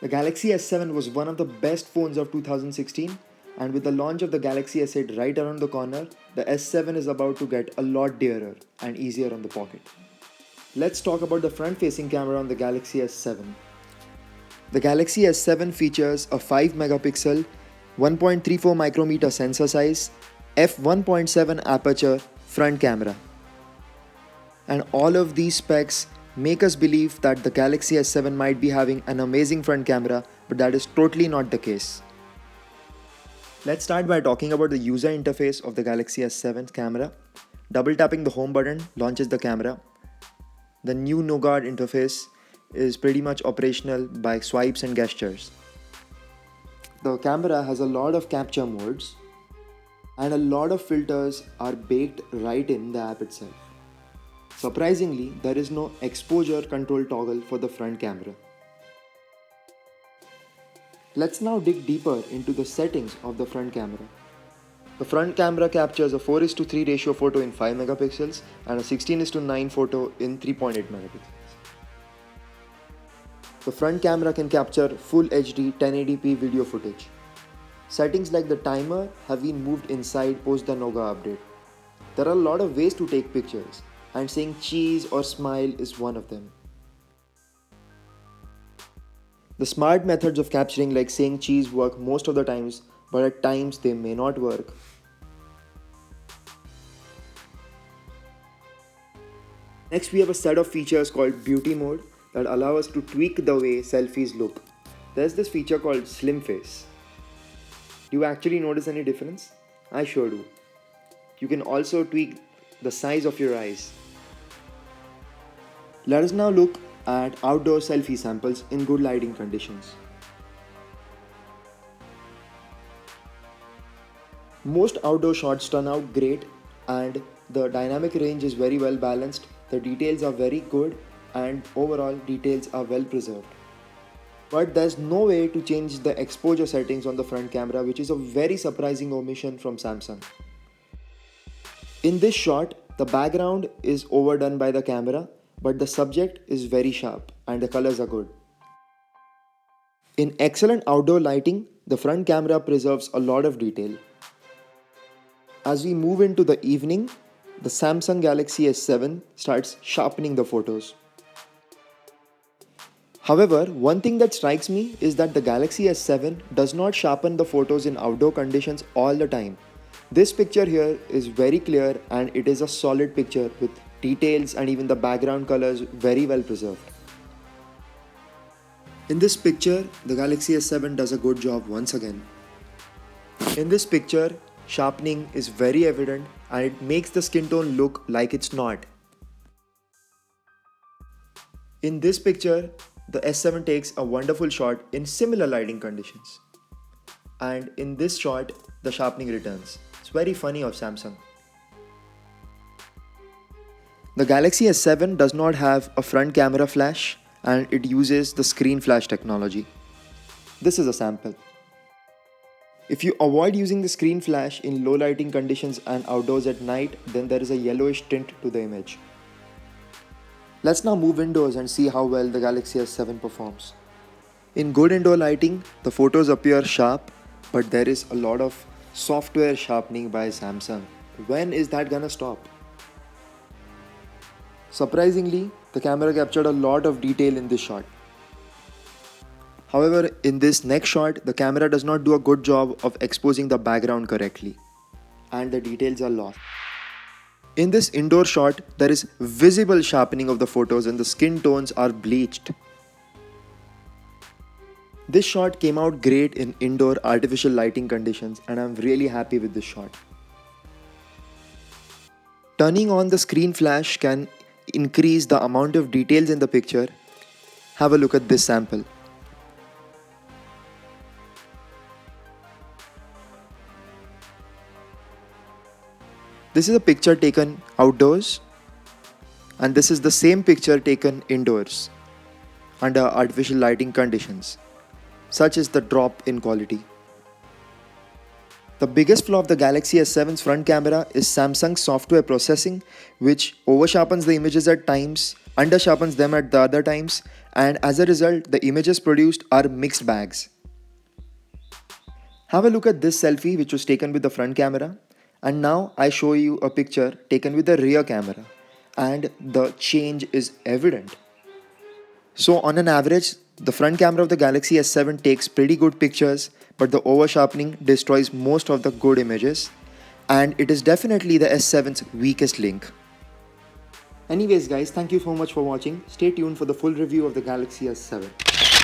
The Galaxy S7 was one of the best phones of 2016, and with the launch of the Galaxy S8 right around the corner, the S7 is about to get a lot dearer and easier on the pocket. Let's talk about the front-facing camera on the Galaxy S7. The Galaxy S7 features a 5 megapixel, 1.34 micrometer sensor size, f1.7 aperture front camera. And all of these specs make us believe that the Galaxy S7 might be having an amazing front camera, but that is totally not the case. Let's start by talking about the user interface of the Galaxy S7 camera. Double tapping the home button launches the camera. The new Nougat interface is pretty much operational by swipes and gestures. The camera has a lot of capture modes and a lot of filters are baked right in the app itself. Surprisingly, there is no exposure control toggle for the front camera. Let's now dig deeper into the settings of the front camera. The front camera captures a 4:3 ratio photo in 5 megapixels and a 16:9 photo in 3.8 megapixels. The front camera can capture full HD 1080p video footage. Settings like the timer have been moved inside post the Nougat update. There are a lot of ways to take pictures, and saying cheese or smile is one of them. The smart methods of capturing like saying cheese work most of the times, but at times they may not work. Next, we have a set of features called beauty mode that allow us to tweak the way selfies look. There's this feature called slim face. Do you actually notice any difference? I sure do. You can also tweak the size of your eyes. Let us now look at outdoor selfie samples in good lighting conditions. Most outdoor shots turn out great and the dynamic range is very well balanced, the details are very good and overall details are well preserved. But there's no way to change the exposure settings on the front camera, which is a very surprising omission from Samsung. In this shot, the background is overdone by the camera, but the subject is very sharp and the colors are good. In excellent outdoor lighting, the front camera preserves a lot of detail. As we move into the evening, the Samsung Galaxy S7 starts sharpening the photos. However, one thing that strikes me is that the Galaxy S7 does not sharpen the photos in outdoor conditions all the time. This picture here is very clear and it is a solid picture with details and even the background colors very well preserved. In this picture, the Galaxy S7 does a good job once again. In this picture, sharpening is very evident and it makes the skin tone look like it's not. In this picture, the S7 takes a wonderful shot in similar lighting conditions. And in this shot, the sharpening returns. It's very funny of Samsung. The Galaxy S7 does not have a front camera flash and it uses the screen flash technology. This is a sample. If you avoid using the screen flash in low lighting conditions and outdoors at night, then there is a yellowish tint to the image. Let's now move indoors and see how well the Galaxy S7 performs. In good indoor lighting, the photos appear sharp, but there is a lot of software sharpening by Samsung. When is that gonna stop? Surprisingly, the camera captured a lot of detail in this shot. However, in this next shot, the camera does not do a good job of exposing the background correctly, and the details are lost. In this indoor shot, there is visible sharpening of the photos and the skin tones are bleached. This shot came out great in indoor artificial lighting conditions and I'm really happy with this shot. Turning on the screen flash can increase the amount of details in the picture. Have a look at this sample. This is a picture taken outdoors and this is the same picture taken indoors under artificial lighting conditions. Such is the drop in quality. The biggest flaw of the Galaxy S7's front camera is Samsung's software processing, which oversharpens the images at times, undersharpens them at the other times, and as a result, the images produced are mixed bags. Have a look at this selfie which was taken with the front camera, and now I show you a picture taken with the rear camera, and the change is evident. So on an average, the front camera of the Galaxy S7 takes pretty good pictures, but the over sharpening destroys most of the good images, and it is definitely the S7's weakest link. Anyways guys, thank you so much for watching. Stay tuned for the full review of the Galaxy S7.